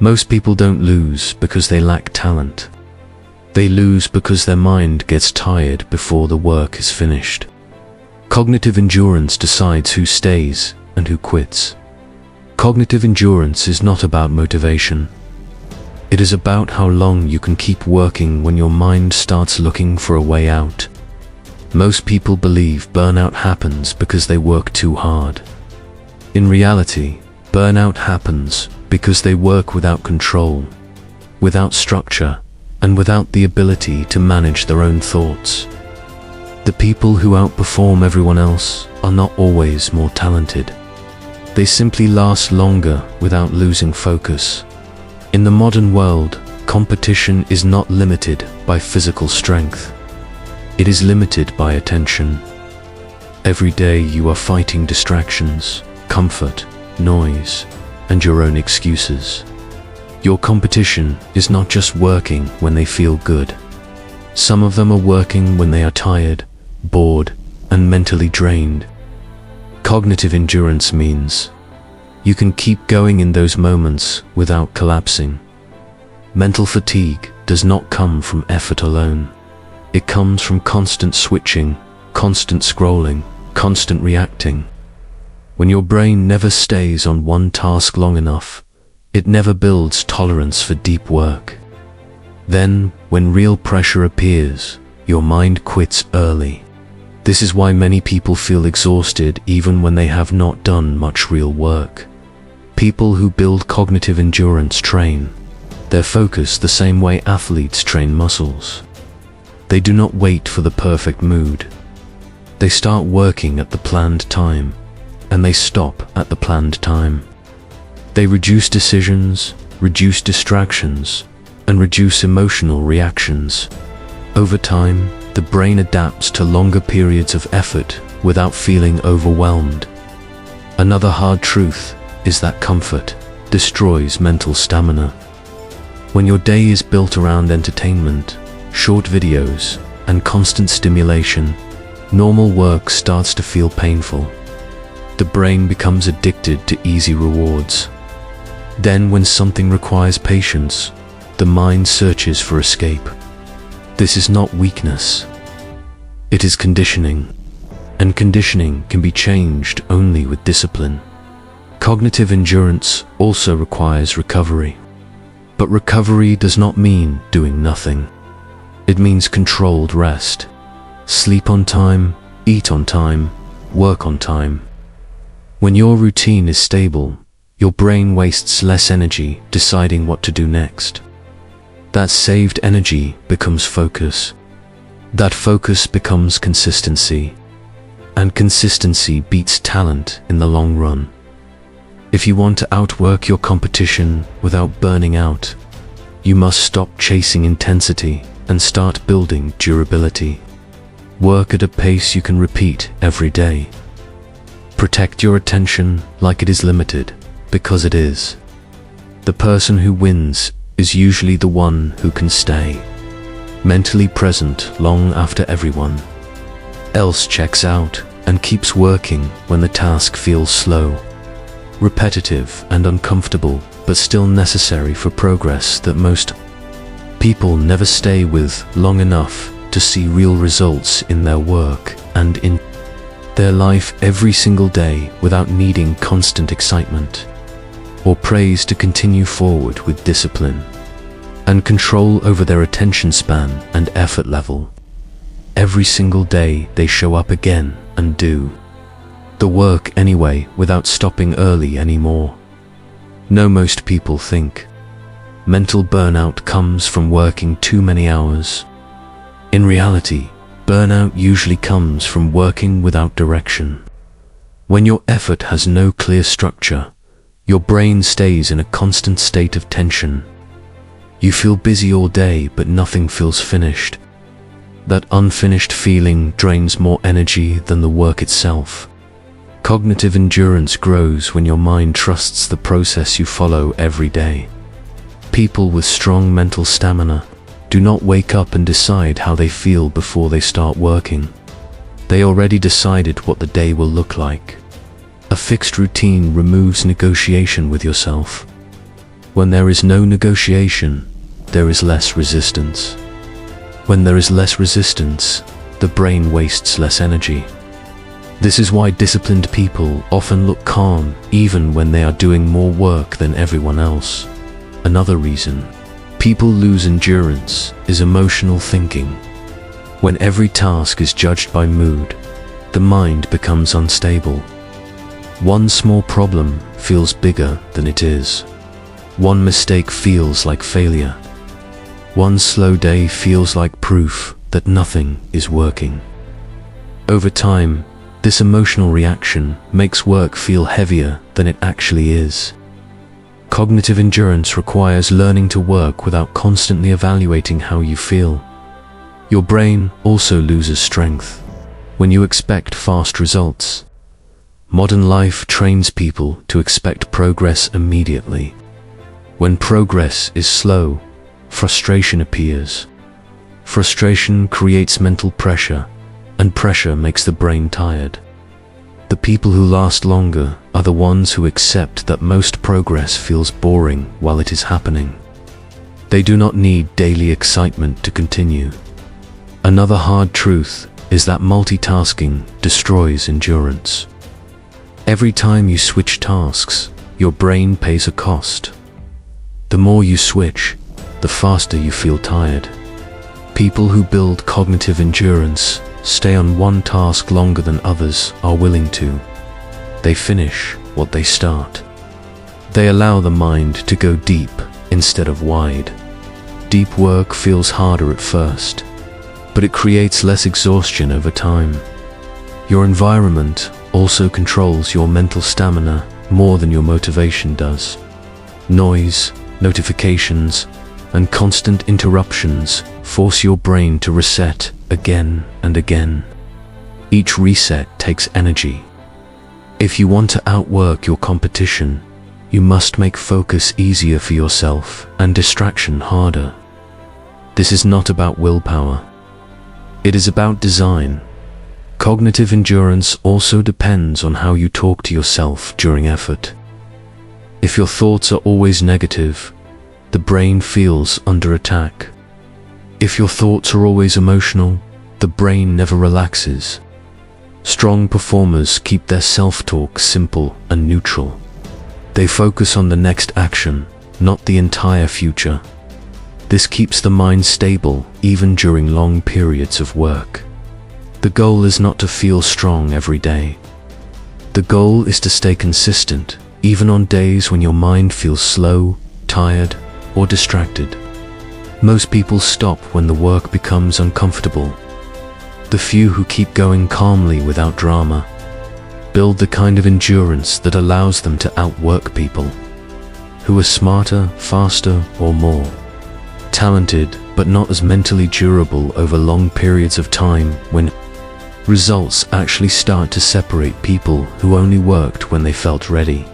Most people don't lose because they lack talent. They lose because their mind gets tired before the work is finished. Cognitive endurance decides who stays and who quits. Cognitive endurance is not about motivation. It is about how long you can keep working when your mind starts looking for a way out. Most people believe burnout happens because they work too hard. In reality, burnout happens because they work without control, without structure, and without the ability to manage their own thoughts. The people who outperform everyone else are not always more talented. They simply last longer without losing focus. In the modern world, competition is not limited by physical strength. It is limited by attention. Every day you are fighting distractions, comfort, noise, and your own excuses. Your competition is not just working when they feel good. Some of them are working when they are tired, bored, and mentally drained. Cognitive endurance means you can keep going in those moments without collapsing. Mental fatigue does not come from effort alone. It comes from constant switching, constant scrolling, constant reacting. When your brain never stays on one task long enough, it never builds tolerance for deep work. Then, when real pressure appears, your mind quits early. This is why many people feel exhausted even when they have not done much real work. People who build cognitive endurance train their focus the same way athletes train muscles. They do not wait for the perfect mood. They start working at the planned time, and they stop at the planned time. They reduce decisions, reduce distractions, and reduce emotional reactions. Over time, the brain adapts to longer periods of effort without feeling overwhelmed. Another hard truth is that comfort destroys mental stamina. When your day is built around entertainment, short videos, and constant stimulation, normal work starts to feel painful. The brain becomes addicted to easy rewards. Then, when something requires patience, the mind searches for escape. This is not weakness. It is conditioning, and conditioning can be changed only with discipline. Cognitive endurance also requires recovery. But recovery does not mean doing nothing. It means controlled rest. Sleep on time, eat on time, work on time. When your routine is stable, your brain wastes less energy deciding what to do next. That saved energy becomes focus. That focus becomes consistency. And consistency beats talent in the long run. If you want to outwork your competition without burning out, you must stop chasing intensity and start building durability. Work at a pace you can repeat every day. Protect your attention like it is limited, because it is. The person who wins is usually the one who can stay mentally present long after everyone else checks out and keeps working when the task feels slow, repetitive, and uncomfortable, but still necessary for progress that most people never stay with long enough to see real results in their work and in their life every single day without needing constant excitement or praise to continue forward with discipline and control over their attention span and effort level. Every single day they show up again and do the work anyway without stopping early anymore. No, most people think mental burnout comes from working too many hours. In reality, burnout usually comes from working without direction. When your effort has no clear structure, your brain stays in a constant state of tension. You feel busy all day, but nothing feels finished. That unfinished feeling drains more energy than the work itself. Cognitive endurance grows when your mind trusts the process you follow every day. People with strong mental stamina do not wake up and decide how they feel before they start working. They already decided what the day will look like. A fixed routine removes negotiation with yourself. When there is no negotiation, there is less resistance. When there is less resistance, the brain wastes less energy. This is why disciplined people often look calm even when they are doing more work than everyone else. Another reason people lose endurance is emotional thinking. When every task is judged by mood, the mind becomes unstable. One small problem feels bigger than it is. One mistake feels like failure. One slow day feels like proof that nothing is working. Over time, this emotional reaction makes work feel heavier than it actually is. Cognitive endurance requires learning to work without constantly evaluating how you feel. Your brain also loses strength when you expect fast results. Modern life trains people to expect progress immediately. When progress is slow, frustration appears. Frustration creates mental pressure, and pressure makes the brain tired. The people who last longer are the ones who accept that most progress feels boring while it is happening. They do not need daily excitement to continue. Another hard truth is that multitasking destroys endurance. Every time you switch tasks, your brain pays a cost. The more you switch, the faster you feel tired. People who build cognitive endurance stay on one task longer than others are willing to. They finish what they start. They allow the mind to go deep instead of wide. Deep work feels harder at first, but it creates less exhaustion over time. Your environment also controls your mental stamina more than your motivation does. Noise, notifications, and constant interruptions force your brain to reset again and again. Each reset takes energy. If you want to outwork your competition, you must make focus easier for yourself and distraction harder. This is not about willpower. It is about design. Cognitive endurance also depends on how you talk to yourself during effort. If your thoughts are always negative, the brain feels under attack. If your thoughts are always emotional, the brain never relaxes. Strong performers keep their self-talk simple and neutral. They focus on the next action, not the entire future. This keeps the mind stable even during long periods of work. The goal is not to feel strong every day. The goal is to stay consistent, even on days when your mind feels slow, tired, or distracted. Most people stop when the work becomes uncomfortable. The few who keep going calmly without drama build the kind of endurance that allows them to outwork people who are smarter, faster, or more talented, but not as mentally durable over long periods of time. When results actually start to separate people who only worked when they felt ready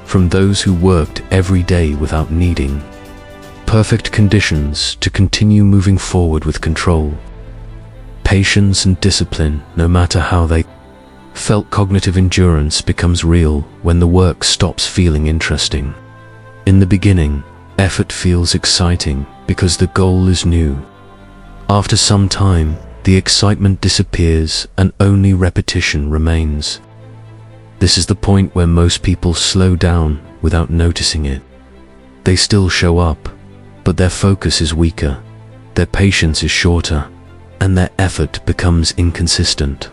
from those who worked every day without needing perfect conditions to continue moving forward with control, patience, and discipline. No matter how they felt, cognitive endurance becomes real when the work stops feeling interesting. In the beginning, effort feels exciting because the goal is new. After some time, the excitement disappears and only repetition remains. This is the point where most people slow down without noticing it. They still show up, but their focus is weaker, their patience is shorter, and their effort becomes inconsistent.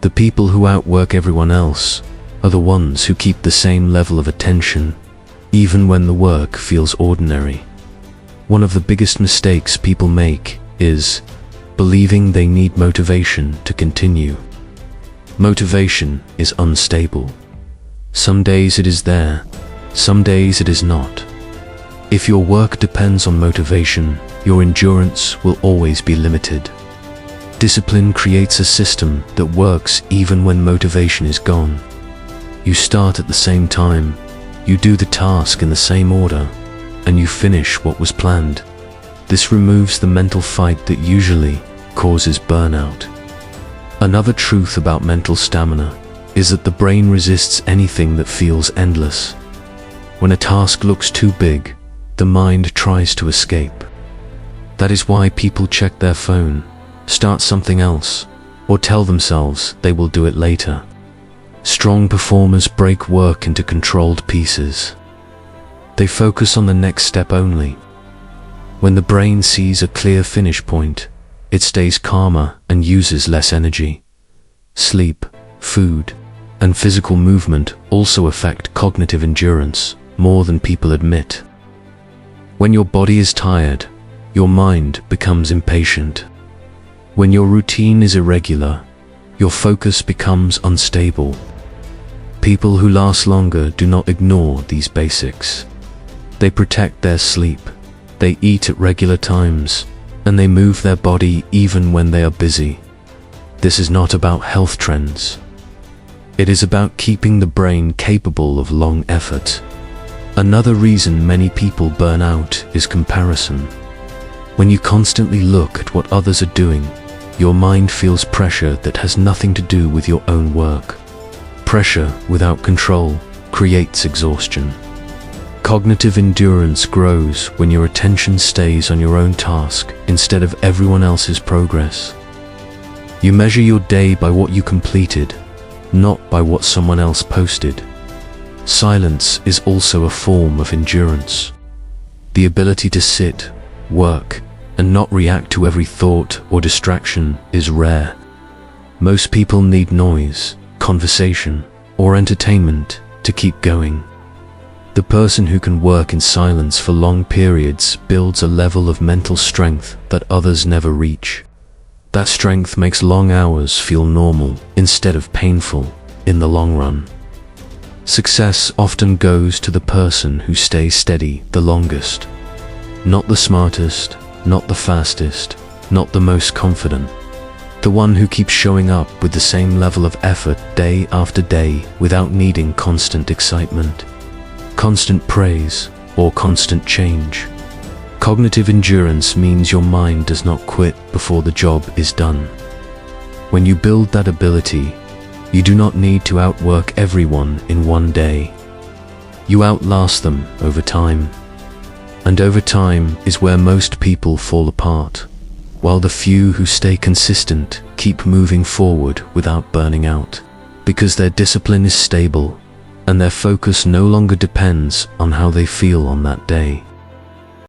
The people who outwork everyone else are the ones who keep the same level of attention, even when the work feels ordinary. One of the biggest mistakes people make is believing they need motivation to continue. Motivation is unstable. Some days it is there, some days it is not. If your work depends on motivation, your endurance will always be limited. Discipline creates a system that works even when motivation is gone. You start at the same time, you do the task in the same order, and you finish what was planned. This removes the mental fight that usually causes burnout. Another truth about mental stamina is that the brain resists anything that feels endless. When a task looks too big, the mind tries to escape. That is why people check their phone, start something else, or tell themselves they will do it later. Strong performers break work into controlled pieces. They focus on the next step only. When the brain sees a clear finish point, it stays calmer and uses less energy. Sleep, food, and physical movement also affect cognitive endurance more than people admit. When your body is tired, your mind becomes impatient. When your routine is irregular, your focus becomes unstable. People who last longer do not ignore these basics. They protect their sleep, they eat at regular times, and they move their body even when they are busy. This is not about health trends. It is about keeping the brain capable of long effort. Another reason many people burn out is comparison. When you constantly look at what others are doing, your mind feels pressure that has nothing to do with your own work. Pressure without control creates exhaustion. Cognitive endurance grows when your attention stays on your own task instead of everyone else's progress. You measure your day by what you completed, not by what someone else posted. Silence is also a form of endurance. The ability to sit, work, and not react to every thought or distraction is rare. Most people need noise, conversation, or entertainment to keep going. The person who can work in silence for long periods builds a level of mental strength that others never reach. That strength makes long hours feel normal instead of painful in the long run. Success often goes to the person who stays steady the longest. Not the smartest, not the fastest, not the most confident. The one who keeps showing up with the same level of effort day after day without needing constant excitement, constant praise, or constant change. Cognitive endurance means your mind does not quit before the job is done. When you build that ability, you do not need to outwork everyone in one day. You outlast them over time. And over time is where most people fall apart, while the few who stay consistent keep moving forward without burning out, because their discipline is stable and their focus no longer depends on how they feel on that day.